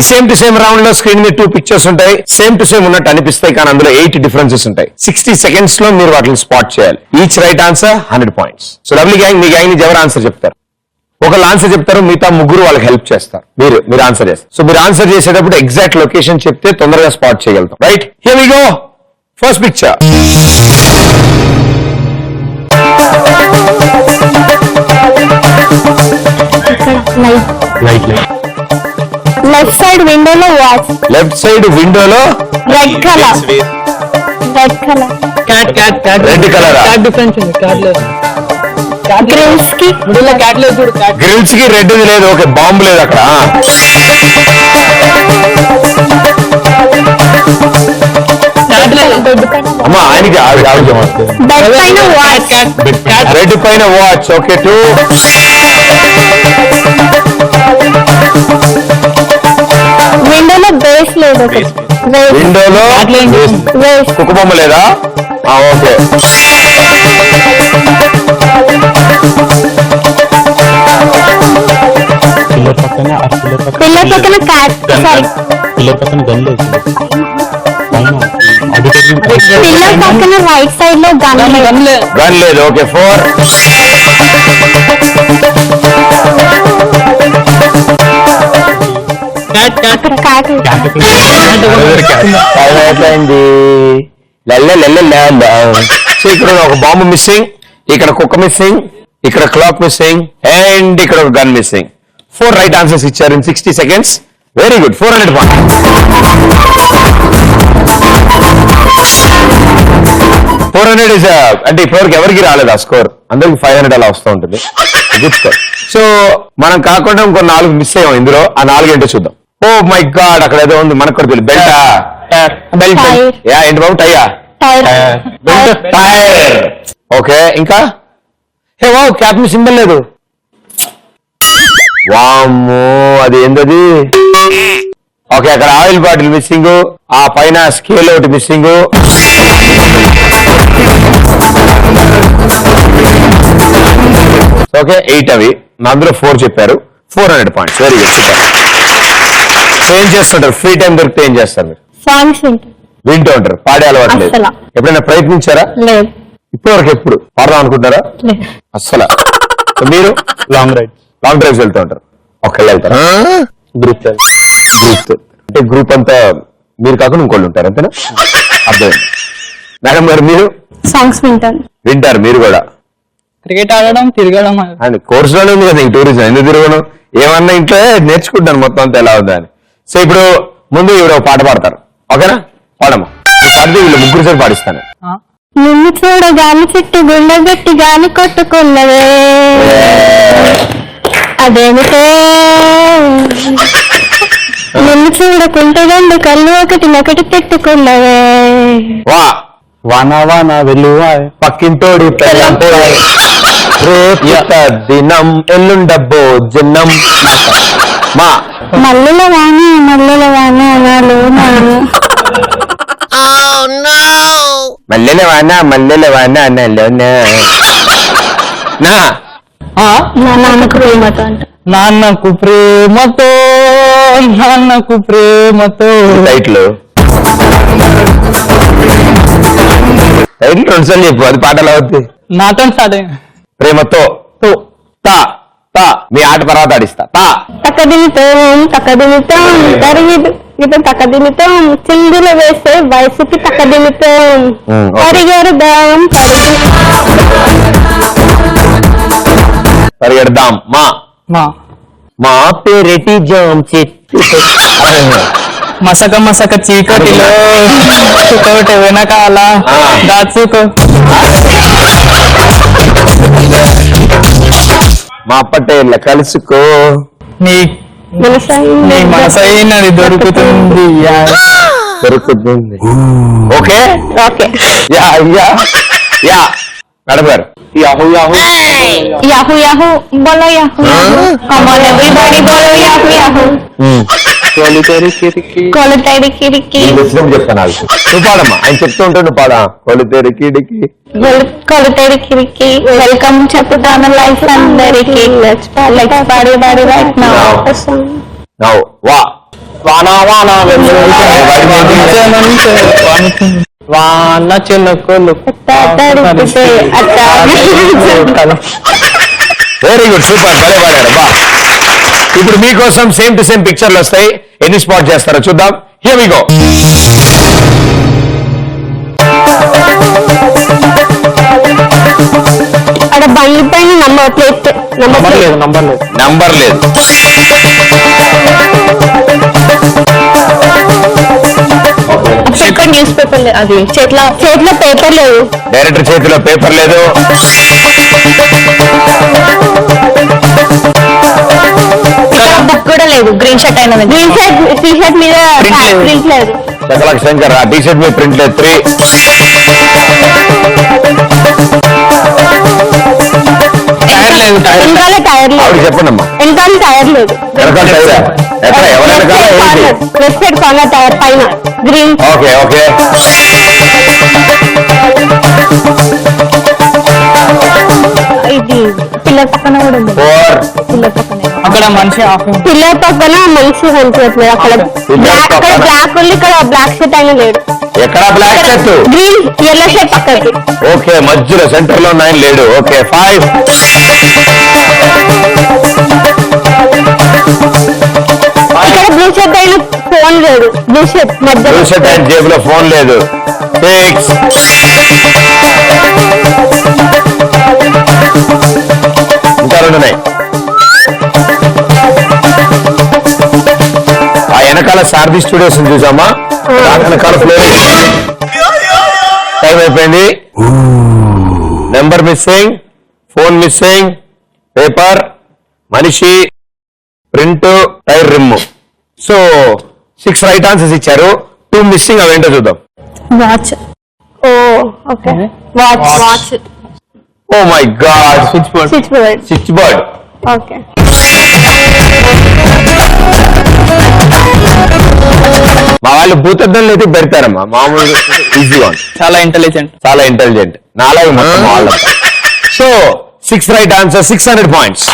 Same to same round లో screen మీద 2 pictures ఉంటాయి. సేమ్ టు సేమ్ ఉన్నట్టు అనిపిస్తాయి, కానీ అందులో 8 డిఫరెన్సెస్ ఉంటాయి. 60 seconds లో మీరు వాటిని స్పాట్ చేయాలి. Each right answer 100 points. So lovely gang, మీ గ్యాంగ్ నుంచి ఎవరు ఆన్సర్ చెప్తారు? ఒకళ్ళు ఆన్సర్ చెప్తారు, మిగతా ముగ్గురు వాళ్ళకి హెల్ప్ చేస్తారు. మీరు ఆన్సర్ చేస్తారు. సో మీరు ఆన్సర్ చేసేటప్పుడు ఎగ్జాక్ట్ లొకేషన్ చెప్తే తొందరగా స్పాట్ చేయగలుగుతాం. Right, here we go. First picture. Left side విండోలో వాచ్. లెఫ్ట్ సైడ్ విండోలో red colour. Red colour. Red colour. Difference ఉంది. గ్రిల్స్ కి క్యాట్ లేదు చూడు. గ్రిల్స్ కి రెడ్ లేదు. ఓకే, బాంబు లేదు అక్కడ. అమ్మా ఆయనకి బెడ్ పైన వాచ్. రెడ్ పైన వాచ్. ఓకే, 2. విండోలో బేస్ లేదు. విండోలో కుక్క బొమ్మ లేదా? ఓకే. పిల్లర్ పక్కన క్యాట్. పిల్లర్ పక్కన గన్ లేదు. పిల్లర్ పక్కన రైట్ సైడ్ లో గన్ లేదు. ఓకే, 4. సో ఇక్కడ ఒక బాంబు మిస్సింగ్, ఇక్కడ కుక్క మిస్సింగ్, ఇక్కడ క్లాక్ మిస్సింగ్, అండ్ ఇక్కడ ఒక గన్ మిస్సింగ్. 4 రైట్ ఆన్సర్స్ ఇచ్చారు in 60 seconds. Very good. 400 points. అంటే ఇప్పటివరకు ఎవరికి రాలేదు ఆ స్కోర్. అందరికి 500 అలా వస్తూ ఉంటుంది. Good score. సో మనం కాకుండా ఇంకో 4 మిస్ అయ్యాం ఇందులో. ఆ 4 ఏంటో చూద్దాం. ఓ మై గాడ్, అక్కడ ఏదో ఉంది, మనకు కూడా తెలియదు. బెల్టా? ఏంటి బాబు? టైర్. ఓకే, ఇంకా క్యాప్ మీ సింబల్ లేదు. వామ్మో, అది ఏంటది? ఓకే, అక్కడ ఆయిల్ బాటిల్ మిస్సింగ్, ఆ పైన స్కేల్ ఒకటి మిస్సింగ్. ఓకే, 8 అవి. అందులో 4 చెప్పారు. 400 points. Very good. ఏం చేస్తుంటారు ఫ్రీ టైం దొరికితే? ఏం చేస్తారు మీరు? సాంగ్స్ వింటూ ఉంటారు. పాడే అలవాటు లేదు. ఎప్పుడైనా ప్రయత్నించారా? లేదు. ఇప్పటివరకు ఎప్పుడు పాడదాం అనుకుంటారా? అస్సలు. మీరు లాంగ్ డ్రైవ్స్ వెళ్తూ ఉంటారు. ఒకళ్ళు వెళ్తారా? గ్రూప్ అంటే గ్రూప్ అంతా మీరు కాకుండా ఇంకోళ్ళు ఉంటారు, అంతేనా? అర్థమైంది. మేడం గారు, మీరు సాంగ్స్ వింటారు మీరు కూడా? క్రికెట్ ఆడడం, తిరగడం అండ్ కోర్సులోనే ఉంది కదా ఈ టూరిజం. ఎందుకు తిరగడం? ఏమన్నా ఇంట్లో నేర్చుకుంటాను మొత్తం అంతా ఎలా ఉందా అని. సో ఇప్పుడు ముందు ఇవిడ పాట పాడతారు. ఓకేనా? పాడమ్మా. పాడితే వీళ్ళు ముగ్గురు సార్ పాడిస్తాను. నిన్ను చూడగాని చుట్టూ గుండె గట్టి గాని కొట్టుకున్నవే, అదేమిటే నిన్ను చూడకుంటే 2 కళ్ళు ఒకటి పెట్టుకున్నవే. వాన వాన వెలువా పక్కింటోడి పెళ్ళంటే రేపు దినం ఎల్లుండబ్బో జన్నం. మల్లెల వాన మల్లెల వాన నాలో మల్లెల వాన మల్లెల వాన నలోనా. నాన్నకు ప్రేమతో అంట. నాన్నకు ప్రేమతో, నాన్నకు ప్రేమతో. టైటిల్ 2 సార్లు చెప్పు. అది పాట ఎలా అవుతుంది? నాతో స్టార్ట్ అయ్యింది. ప్రేమతో. మీ ఆట తర్వాత ఆడిస్తా. తక్కదిమితం తక్కదిమితం చిందులు వేస్తే వయసుకి తక్కదిమితం పరిగెడదాం పరిగెడదాం. మా పేరెటి జాం చెట్టు మసక చీకటిలో చుకోట వెనకాల దాచుకో. మా పటేళ్ళ కలుసుకో, నీ మనసైనది దొరుకుతుంది. ఓకే యా మేడం గారు. యాహూ యాహూ యాహూ యాహూ బోలో యాహూ కమ్ ఆన్ ఎవ్రీబడీ బోలో యాహూ యాహూ కొలితేరి కిరికి చెప్తాను. నువ్వు పాడమ్మా. ఆయన చెప్తూ ఉంటావు, నువ్వు పాడా. కొలితేరి కిడికి వెల్కమ్ చెప్తాను లైఫ్ అందరికి. పాడి రైట్ నౌ. వా వాన వాన వాన చినుకులు వెరీ గుడ్ సూపర్ భలే పాడారు బా ఇప్పుడు మీకోసం సేమ్ టు సేమ్ పిక్చర్లు వస్తాయి ఎన్ని స్పాట్ చేస్తారో చూద్దాం హియర్ వి గో అక్కడ బండి పైన నంబర్ ప్లేట్ నంబర్ లేదు నంబర్ లేదు పేపర్ న్యూస్ పేపర్ లేదు అది చేతిలో పేపర్ లేదు డైరెక్టర్ చేతిలో పేపర్ లేదు బుక్ కూడా లేదు గ్రీన్ షర్ట్ అయిన గ్రీన్ షర్ట్ టీ షర్ట్ మీద ప్రింట్ లేదు చకలక్ శంకర్ ఆ టీ షర్ట్ మీద ప్రింట్ లేదు 3 టైర్ లేదు వెనకాల టైర్ ఆవిడ లేదు చెప్పండి అమ్మా వెనకాల టైర్ లేదు వెనకాల టైరా ఎక్కడ ఎవరి వెనకాల ఏంటి లెఫ్ట్ సైడ్ కార్నర్ టైర్ పైన గ్రీన్ ఓకే ఓకే ఇది పిల్లర్ పక్కన కూడా ఉంది 4 పిల్లర్ పక్కన అక్కడ మనిషి పిల్లర్ పక్కన మనిషి కనిపించట్లేదు అక్కడ అక్కడ బ్లాక్ ఉంది ఇక్కడ బ్లాక్ షర్ట్ అయినా లేడు ఎక్కడ black shirt green yellow shirt పక్కకి ఓకే మధ్యలో సెంటర్ లో 9 లేడు ఓకే 5 ఇక్కడ బ్లూ షర్ట్ అయిన ఫోన్ లేదు బ్లూ షర్ట్ మధ్యలో బ్లూ షర్ట్ అండ్ జేబులో ఫోన్ లేదు 6 ఇంకా 2 ఉన్నాయి ఆ వెనకాల సారథి స్టూడియోస్ చూసామా ఆ వెనకాల ఫ్లోర్ టైం అయిపోయింది number missing phone missing paper మనిషి print tyre rim so 6 right answers ఇచ్చారు 2 మిస్సింగ్ అవేంటో చూద్దాం watch oh okay watch oh my God switch board switch board board okay మా వాళ్ళు భూతద్దంలో అయితే పెడతారమ్మా మామూలుగా ఈజీగా చాలా ఇంటెలిజెంట్ చాలా ఇంటెలిజెంట్ నాలాగే మొత్తం వాళ్ళంతా సో 6 రైట్ ఆన్సర్ 600 పాయింట్స్